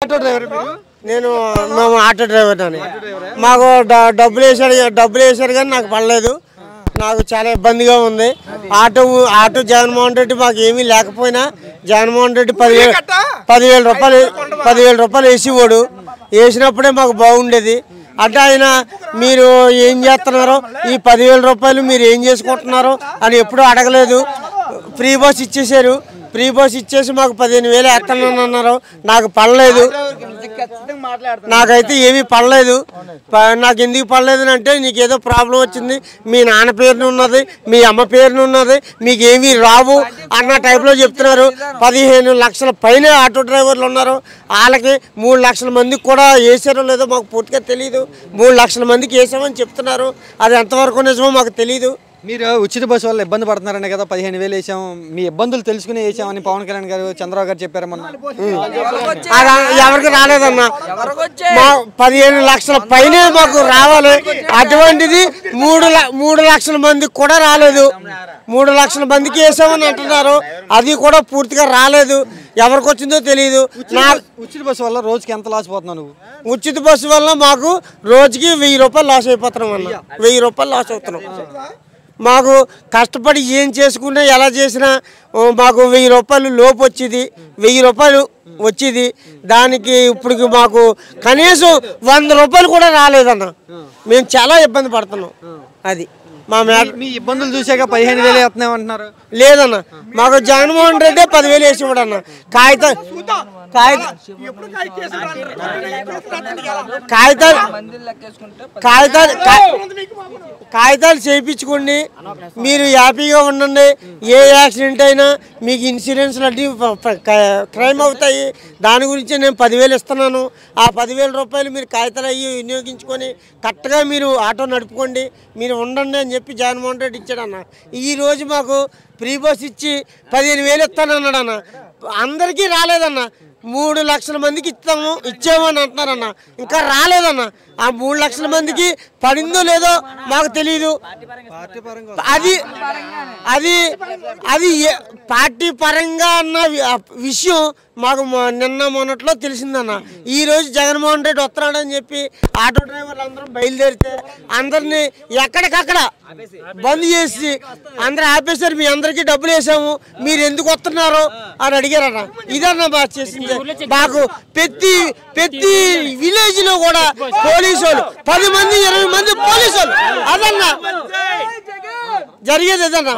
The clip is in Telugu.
ఆటో డ్రైవర్ నేను ఆటో డ్రైవర్ అని మాకు డబ్బులు వేసారు కానీ నాకు పడలేదు. నాకు చాలా ఇబ్బందిగా ఉంది. ఆటో జగన్మోహన్ రెడ్డి మాకు ఏమీ లేకపోయినా జగన్మోహన్ రెడ్డి 10,000 రూపాయలు వేసేవాడు. వేసినప్పుడే మాకు బాగుండేది. అంటే ఆయన మీరు ఏం చేస్తున్నారో ఈ 10,000 రూపాయలు మీరు ఏం చేసుకుంటున్నారో అని ఎప్పుడూ అడగలేదు. ఫ్రీ బస్ ఇచ్చేసారు. ఫ్రీ బస్ ఇచ్చేసి మాకు 15,000 వేస్తానని అన్నారు. నాకు పడలేదు. నాకైతే ఏమీ పడలేదు. నాకు ఎందుకు పడలేదు అంటే నీకు ఏదో ప్రాబ్లం వచ్చింది, మీ నాన్న పేరున ఉన్నది, మీ అమ్మ పేరున ఉన్నది, మీకు ఏమీ రావు అన్న టైప్లో చెప్తున్నారు. 15 లక్షల పైన ఆటో డ్రైవర్లు ఉన్నారు. వాళ్ళకి 3 లక్షల మందికి కూడా వేసారో లేదో మాకు పూర్తిగా తెలియదు. 3 లక్షల మందికి వేసామని చెప్తున్నారు. అది ఎంతవరకు నిజమో మాకు తెలియదు. మీరు ఉచిత బస్సు వల్ల ఇబ్బంది పడుతున్నారనే కదా 15,000 వేసాం, మీ ఇబ్బందులు తెలుసుకుని వేసామని పవన్ కళ్యాణ్ గారు చంద్రబాబు గారు చెప్పారు. ఎవరికి రాలేదన్న, మా 15 లక్షల పైనే మాకు రావాలి. అటువంటిది 3 లక్షల మందికి కూడా రాలేదు. 3 లక్షల మందికి వేసామని అంటున్నారు. అది కూడా పూర్తిగా రాలేదు. ఎవరికి వచ్చిందో తెలియదు. ఉచిత బస్సు వల్ల రోజుకి ఎంత లాస్ పోతున్నావు నువ్వు? ఉచిత బస్సు వల్ల మాకు రోజుకి 1000 రూపాయలు లాస్ అయిపోతున్నాం అన్న. 1000 రూపాయలు లాస్ అవుతున్నాం. మాకు కష్టపడి ఏం చేసుకున్నా ఎలా చేసినా మాకు 1000 రూపాయలు లోపు వచ్చేది. 1000 రూపాయలు వచ్చేది. దానికి ఇప్పుడు మాకు కనీసం 100 రూపాయలు కూడా రాలేదన్న. మేము చాలా ఇబ్బంది పడుతున్నాం. అది మీ ఇబ్బందులు చూసాక 15,000 వేస్తున్నామంటున్నారు. లేదన్న, మాకు జగన్మోహన్ రెడ్డి 10,000 వేసేవాడు అన్న. కాగితాలు చేయించుకోండి, మీరు హ్యాపీగా ఉండండి. ఏ యాక్సిడెంట్ అయినా మీకు ఇన్సూరెన్స్లు అన్నీ క్రైమ్ అవుతాయి. దాని గురించి నేను 10,000 ఇస్తున్నాను. ఆ 10,000 రూపాయలు మీరు కాగితాలు అయ్యి వినియోగించుకొని కరెక్ట్గా మీరు ఆటో నడుపుకోండి, మీరు ఉండండి అని చెప్పి జగన్మోహన్ రెడ్డి ఇచ్చాడన్న. ఈరోజు మాకు ఫ్రీ బస్ ఇచ్చి 15,000 ఇస్తానన్నాడు అన్న. అందరికీ రాలేదన్న. 3 లక్షల మందికి ఇచ్చామని అంటున్నారన్న. ఇంకా రాలేదన్న. ఆ 3 లక్షల మందికి పడిందో లేదో మాకు తెలియదు. అది పార్టీ పరంగా అన్న విషయం మాకు నిన్న మొన్నట్లో తెలిసిందన్న. ఈరోజు జగన్మోహన్ రెడ్డి వస్తున్నాడని చెప్పి ఆటో డ్రైవర్లు అందరం బయలుదేరితే అందరినీ ఎక్కడికక్కడ బంద్ చేసి అందరూ ఆపేశారు. మీ అందరికీ డబ్బులు వేసాము, మీరు ఎందుకు వస్తున్నారో అని అడిగారన్న. ఇదన్న బాగా చేసింది. మాకు ప్రతి విలేజ్ లో కూడా పోలీసు వాళ్ళు 10 మంది 20 మంది పోలీసు వాళ్ళు. అదన్నా జరిగేది అదన్నా.